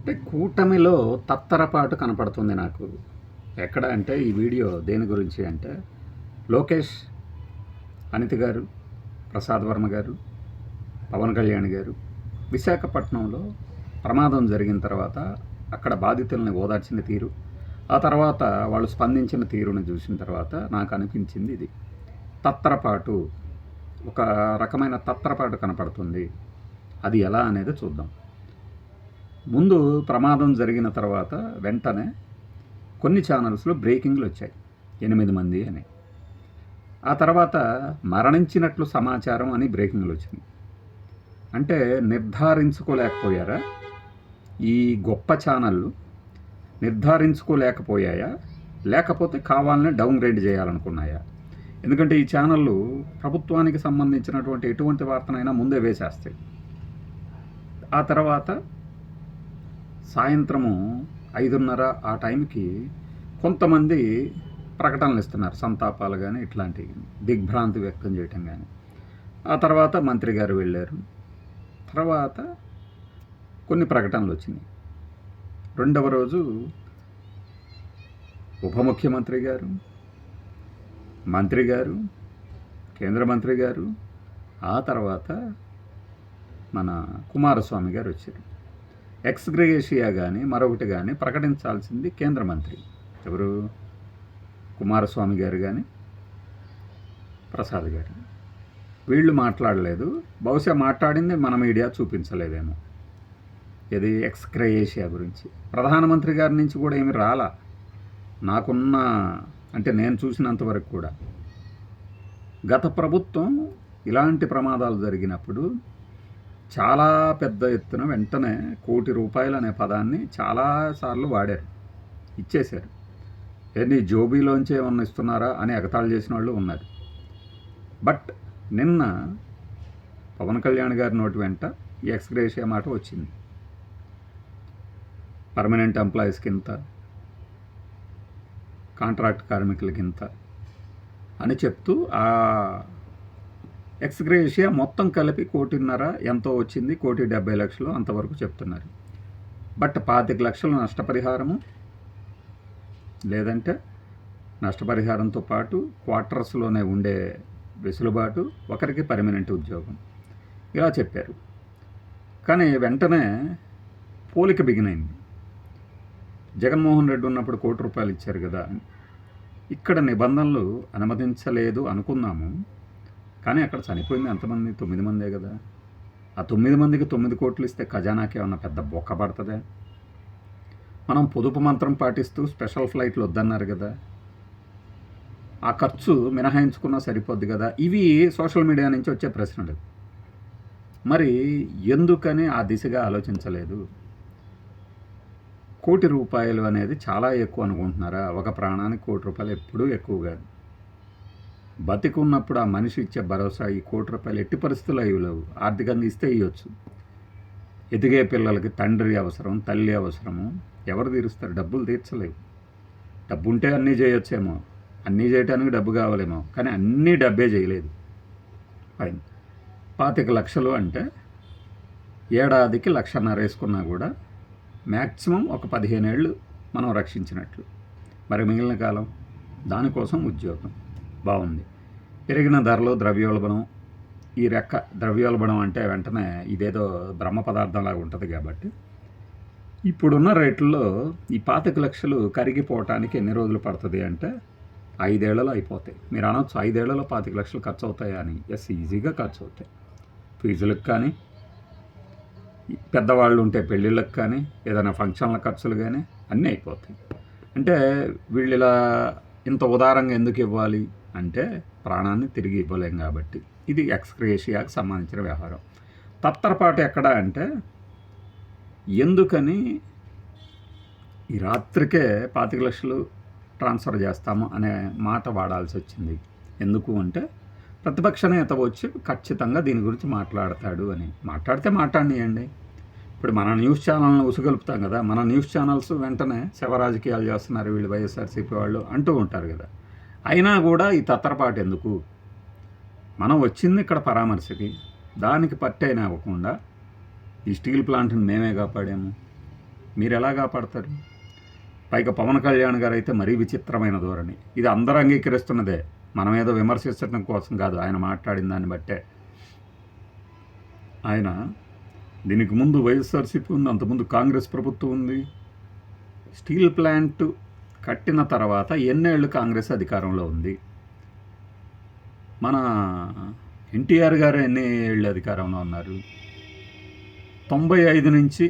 అంటే కూటమిలో తత్తరపాటు కనపడుతుంది నాకు. ఎక్కడ అంటే ఈ వీడియో దేని గురించి అంటే లోకేష్, అనిత గారు, ప్రసాద్ వర్మ గారు, పవన్ కళ్యాణ్ గారు విశాఖపట్నంలో ప్రమాదం జరిగిన తర్వాత అక్కడ బాధితుల్ని ఓదార్చిన తీరు, ఆ తర్వాత వాళ్ళు స్పందించిన తీరుని చూసిన తర్వాత నాకు అనిపించింది ఇది తత్తరపాటు, ఒక రకమైన తత్తరపాటు కనపడుతుంది. అది ఎలా అనేది చూద్దాం. ముందు ప్రమాదం జరిగిన తర్వాత వెంటనే కొన్ని ఛానల్స్లో బ్రేకింగ్లు వచ్చాయి, 8 మంది అని. ఆ తర్వాత మరణించినట్లు సమాచారం అని బ్రేకింగ్లు వచ్చినాయి. అంటే నిర్ధారించుకోలేకపోయారా ఈ గొప్ప ఛానళ్ళు? నిర్ధారించుకోలేకపోయాయా, లేకపోతే కావాలనే డౌన్ గ్రేడ్ చేయాలనుకున్నాయా? ఎందుకంటే ఈ ఛానళ్ళు ప్రభుత్వానికి సంబంధించినటువంటి ఎటువంటి వార్తనైనా ముందే వేసేస్తాయి. ఆ తర్వాత సాయంత్రము 5:30 ఆ టైంకి కొంతమంది ప్రకటనలు ఇస్తున్నారు, సంతాపాలు కానీ ఇట్లాంటివి, దిగ్భ్రాంతి వ్యక్తం చేయటం కానీ. ఆ తర్వాత మంత్రి గారు వెళ్ళారు. తర్వాత కొన్ని ప్రకటనలు వచ్చినాయి. రెండవ రోజు ఉప ముఖ్యమంత్రి గారు, మంత్రి గారు, కేంద్ర మంత్రి గారు, ఆ తర్వాత మన కుమారస్వామి గారు వచ్చారు. ఎక్స్ గ్రేషియా కానీ మరొకటి కానీ ప్రకటించాల్సింది కేంద్ర మంత్రి ఎవరు, కుమారస్వామి గారు కానీ ప్రసాద్ గారు. వీళ్ళు మాట్లాడలేదు. బహుశా మాట్లాడింది మన మీడియా చూపించలేదేమో. ఇది ఎక్స్ గ్రేషియా గురించి ప్రధానమంత్రి గారి నుంచి కూడా ఏమి రాలా నాకున్న, అంటే నేను చూసినంతవరకు కూడా. గత ప్రభుత్వం ఇలాంటి ప్రమాదాలు జరిగినప్పుడు చాలా పెద్ద ఎత్తున వెంటనే ₹1,00,00,000 అనే పదాన్ని చాలాసార్లు వాడారు, ఇచ్చేశారు. ఏంటి జోబీలోంచి ఏమన్నా ఇస్తున్నారా అని ఎగతాళి చేసిన వాళ్ళు ఉన్నారు. బట్ నిన్న పవన్ కళ్యాణ్ గారి నోటి వెంట ఈ ఎక్స్ గ్రేషియా మాట వచ్చింది. పర్మనెంట్ ఎంప్లాయీస్కి ఇంత, కాంట్రాక్ట్ కార్మికులకి ఇంత అని చెప్తూ ఆ ఎక్స్ గ్రేషియా మొత్తం కలిపి 1,50,00,000 ఎంతో వచ్చింది, 1,70,00,000 అంతవరకు చెప్తున్నారు. బట్ 25,00,000 నష్టపరిహారము, లేదంటే నష్టపరిహారంతో పాటు క్వార్టర్స్లోనే ఉండే వెసులుబాటు, ఒకరికి పర్మనెంట్ ఉద్యోగం, ఇలా చెప్పారు. కానీ వెంటనే పోలిక బిగినైంది. జగన్మోహన్ రెడ్డి ఉన్నప్పుడు ₹1,00,00,000 ఇచ్చారు కదా, ఇక్కడ నిబంధనలు అనుమతించలేదు అనుకున్నాము. కానీ అక్కడ చనిపోయింది ఎంతమంది? 9 మందే కదా. ఆ 9 మందికి 9 కోట్లు ఇస్తే ఖజానాకి ఏమన్నా పెద్ద బొక్క పడుతుందా? మనం పొదుపు మంత్రం పాటిస్తూ స్పెషల్ ఫ్లైట్లు వద్దన్నారు కదా, ఆ ఖర్చు మినహాయించుకున్నా సరిపోద్ది కదా. ఇవి సోషల్ మీడియా నుంచి వచ్చే ప్రశ్నలు. మరి ఎందుకని ఆ దిశగా ఆలోచించలేదు? ₹1,00,00,000 అనేది చాలా ఎక్కువ అనుకుంటున్నారా? ఒక ప్రాణానికి ₹1,00,00,000 ఎప్పుడూ ఎక్కువ కాదు. బతికున్నప్పుడు ఆ మనిషి ఇచ్చే భరోసా ఈ ₹1,00,00,000 ఎట్టి పరిస్థితుల్లో ఇవ్వలేవు. ఆర్థికంగా ఇస్తే ఇవ్వచ్చు. ఎదిగే పిల్లలకి తండ్రి అవసరం, తల్లి అవసరము, ఎవరు తీరుస్తారు? డబ్బులు తీర్చలేవు. డబ్బు ఉంటే అన్నీ చేయొచ్చేమో, అన్నీ చేయడానికి డబ్బు కావాలేమో, కానీ అన్నీ డబ్బే చేయలేదు. ఫైన్, 25,00,000 అంటే ఏడాదికి 1,50,000 వేసుకున్నా కూడా మ్యాక్సిమం ఒక 15 ఏళ్ళు మనం రక్షించినట్లు. మరి మిగిలిన కాలం దానికోసం ఉద్యోగం. బాగుంది. పెరిగిన ధరలు, ద్రవ్యోల్బణం, ఈ రెక్క ద్రవ్యోల్బణం అంటే వెంటనే ఇదేదో బ్రహ్మ పదార్థంలాగా ఉంటుంది కాబట్టి ఇప్పుడున్న రేట్లలో ఈ 25,00,000 కరిగిపోవటానికి ఎన్ని రోజులు పడుతుంది అంటే 5 ఏళ్లలో అయిపోతాయి. మీరు అనొచ్చు 5 ఏళ్లలో 25,00,000 ఖర్చు అవుతాయా అని. ఎస్, ఈజీగా ఖర్చు అవుతాయి. ఫీజులకు కానీ, పెద్దవాళ్ళు ఉంటే పెళ్ళిళ్ళకి కానీ, ఏదైనా ఫంక్షన్ల ఖర్చులు కానీ అన్నీ అయిపోతాయి. అంటే వీళ్ళు ఇలా ఇంత ఉదారంగా ఎందుకు ఇవ్వాలి అంటే ప్రాణాన్ని తిరిగి ఇవ్వలేం కాబట్టి. ఇది ఎక్స్ గ్రేషియాకి సంబంధించిన వ్యవహారం. తత్తరపాటు ఎక్కడ అంటే ఎందుకని ఈ రాత్రికే 25,00,000 ట్రాన్స్ఫర్ చేస్తాము అనే మాట వాడాల్సి వచ్చింది. ఎందుకు అంటే ప్రతిపక్ష నేత వచ్చి ఖచ్చితంగా దీని గురించి మాట్లాడతాడు అని. మాట్లాడితే మాట్లాడియండి. ఇప్పుడు మన న్యూస్ ఛానల్ని ఉసుగొలుపుతాం కదా, మన న్యూస్ ఛానల్స్ వెంటనే శవ రాజకీయాలు చేస్తున్నారు వీళ్ళు వైఎస్ఆర్సీపీ వాళ్ళు అంటూ ఉంటారు కదా. అయినా కూడా ఈ తత్తరపాటు ఎందుకు? మనం వచ్చింది ఇక్కడ పరామర్శకి, దానికి పట్టైనా అవ్వకుండా ఈ స్టీల్ ప్లాంట్ని మేమే కాపాడాము. మీరు ఎలా కాపాడతారు? పైగా పవన్ కళ్యాణ్ గారు అయితే మరీ విచిత్రమైన ధోరణి. ఇది అందరూ అంగీకరిస్తున్నదే, మనం ఏదో విమర్శించడం కోసం కాదు, ఆయన మాట్లాడిన దాన్ని బట్టే. ఆయన దీనికి ముందు వైఎస్ఆర్సీపీ ఉంది, అంతకుముందు కాంగ్రెస్ ప్రభుత్వం ఉంది. స్టీల్ ప్లాంట్ కట్టిన తర్వాత ఎన్నేళ్ళు కాంగ్రెస్ అధికారంలో ఉంది? మన ఎన్టీఆర్ గారు ఎన్ని ఏళ్ళు అధికారంలో ఉన్నారు? 95 నుంచి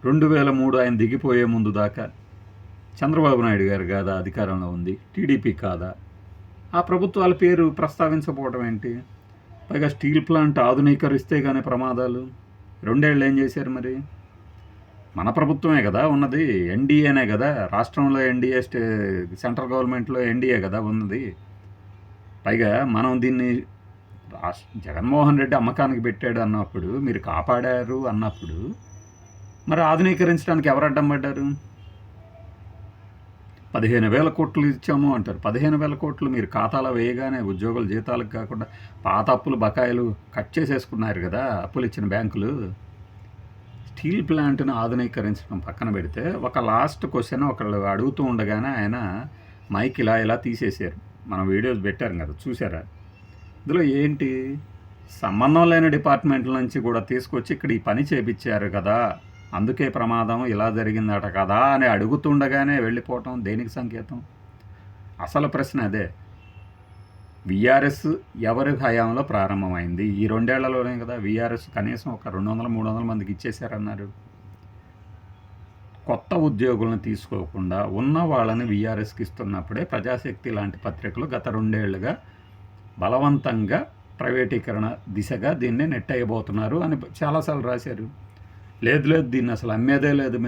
2003 ఆయన దిగిపోయే ముందు దాకా చంద్రబాబు నాయుడు గారు కాదా అధికారంలో ఉంది? టీడీపీ కాదా? ఆ ప్రభుత్వాల పేరు ప్రస్తావించకపోవడం ఏంటి? పైగా స్టీల్ ప్లాంట్ ఆధునీకరిస్తే కానీ ప్రమాదాలు. 2 ఏళ్ళు ఏం చేశారు మరి? మన ప్రభుత్వమే కదా ఉన్నది, ఎన్డీఏనే కదా, రాష్ట్రంలో ఎన్డీఏ, సెంట్రల్ గవర్నమెంట్లో ఎన్డీఏ కదా ఉన్నది. పైగా మనం దీన్ని జగన్మోహన్ రెడ్డి అమ్మకానికి పెట్టాడు అన్నప్పుడు, మీరు కాపాడారు అన్నప్పుడు, మరి ఆధునీకరించడానికి ఎవరు అడ్డం పడ్డారు? 15,000 కోట్లు ఇచ్చాము అంటారు. 15,000 కోట్లు మీరు ఖాతాలో వేయగానే ఉద్యోగుల జీతాలకు కాకుండా పాత అప్పులు బకాయిలు కట్ చేసేసుకున్నారు కదా అప్పులు ఇచ్చిన బ్యాంకులు. స్టీల్ ప్లాంట్ను ఆధునీకరించడం పక్కన పెడితే, ఒక లాస్ట్ క్వశ్చన్ ఒకళ్ళు అడుగుతూ ఉండగానే ఆయన మైక్ ఇలా తీసేశారు. మనం వీడియోస్ పెట్టారు కదా, చూసారా? ఇందులో ఏంటి, సంబంధం లేని డిపార్ట్మెంట్ల నుంచి కూడా తీసుకొచ్చి ఇక్కడ ఈ పని చేపించారు కదా, అందుకే ప్రమాదం ఇలా జరిగిందట కదా అని అడుగుతుండగానే వెళ్ళిపోవటం దేనికి సంకేతం? అసలు ప్రశ్న అదే. విఆర్ఎస్ ఎవరి హయాంలో ప్రారంభమైంది? ఈ 2 ఏళ్లలోనే కదా. విఆర్ఎస్ కనీసం ఒక 200-300 మందికి ఇచ్చేశారన్నారు. కొత్త ఉద్యోగులను తీసుకోకుండా ఉన్న వాళ్ళని విఆర్ఎస్కి ఇస్తున్నప్పుడే ప్రజాశక్తి లాంటి పత్రికలు గత 2 ఏళ్లుగా బలవంతంగా ప్రైవేటీకరణ దిశగా దీన్ని నెట్టేయబోతున్నారు అని చాలాసార్లు రాశారు. లేదు దీన్ని అసలు అమ్మేదే లేదు,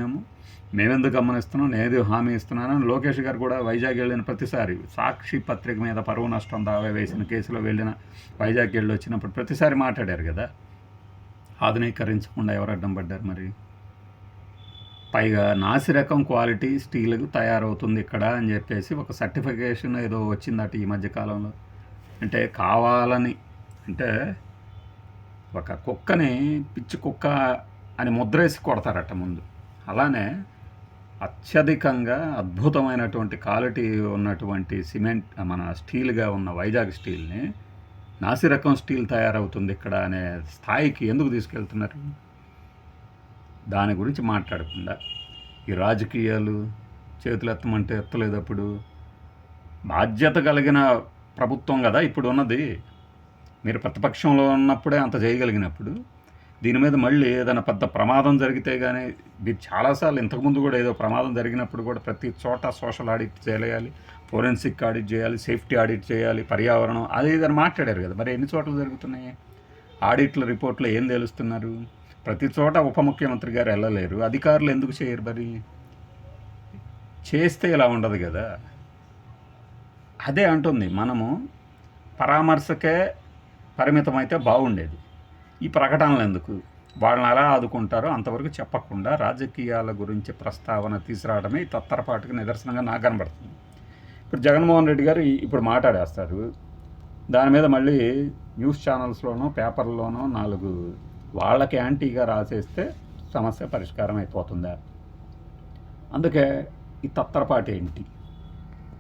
మేమెందుకు గమనిస్తున్నాం, నేనేదో హామీ ఇస్తున్నానని లోకేష్ గారు కూడా వైజాగ్ వెళ్ళిన ప్రతిసారి, సాక్షి పత్రిక మీద పరువు నష్టం దావా వేసిన కేసులో వెళ్ళిన వైజాగ్ వెళ్ళి వచ్చినప్పుడు ప్రతిసారి మాట్లాడారు కదా. ఆధునీకరించకుండా ఎవరు అడ్డం పడ్డారు మరి? పైగా నాసిరకం క్వాలిటీ స్టీల్ తయారవుతుంది ఇక్కడ అని చెప్పేసి ఒక సర్టిఫికేషన్ ఏదో వచ్చిందట ఈ మధ్యకాలంలో. అంటే కావాలని, అంటే ఒక కుక్కని పిచ్చి కుక్క అని ముద్రేసి కొడతారట ముందు. అలానే అత్యధికంగా అద్భుతమైనటువంటి క్వాలిటీ ఉన్నటువంటి సిమెంట్, మన స్టీల్గా ఉన్న వైజాగ్ స్టీల్ని నాసిరకం స్టీల్ తయారవుతుంది ఇక్కడ అనే స్థాయికి ఎందుకు తీసుకెళ్తున్నారు? దాని గురించి మాట్లాడకుండా ఈ రాజకీయాలు చేతులు ఎత్తమంటే ఎత్తలేదప్పుడు. బాధ్యత కలిగిన ప్రభుత్వం కదా ఇప్పుడు ఉన్నది. మీరు ప్రతిపక్షంలో ఉన్నప్పుడే అంత చేయగలిగినప్పుడు, దీని మీద మళ్ళీ ఏదైనా పెద్ద ప్రమాదం జరిగితే కానీ, మీరు చాలాసార్లు ఇంతకుముందు కూడా ఏదో ప్రమాదం జరిగినప్పుడు కూడా ప్రతి చోట సోషల్ ఆడిట్ చేయాలి, ఫోరెన్సిక్ ఆడిట్ చేయాలి, సేఫ్టీ ఆడిట్ చేయాలి, పర్యావరణం అది ఇదని మాట్లాడారు కదా. మరి ఎన్ని చోట్ల జరుగుతున్నాయి? ఆడిట్ల రిపోర్ట్లో ఏం తెలుస్తున్నారు? ప్రతి చోట ఉప ముఖ్యమంత్రి గారు వెళ్ళలేరు, అధికారులు ఎందుకు చేయరు? మరి చేస్తే ఇలా ఉండదు కదా. అదే అంటుంది, మనము పరామర్శకే పరిమితమైతే బాగుండేది. ఈ ప్రకటనలు ఎందుకు? వాళ్ళని ఎలా ఆదుకుంటారో అంతవరకు చెప్పకుండా రాజకీయాల గురించి ప్రస్తావన తీసుకురావడమే ఈ తత్తరపాటుకి నిదర్శనంగా నాకు కనబడుతుంది. ఇప్పుడు జగన్మోహన్ రెడ్డి గారు ఇప్పుడు మాట్లాడేస్తారు, దాని మీద మళ్ళీ న్యూస్ ఛానల్స్లోనో పేపర్లోనో 4 వాళ్ళకి యాంటీగా రాసేస్తే సమస్య పరిష్కారం అయిపోతుందా? అందుకే ఈ తత్తరపాటు ఏంటి?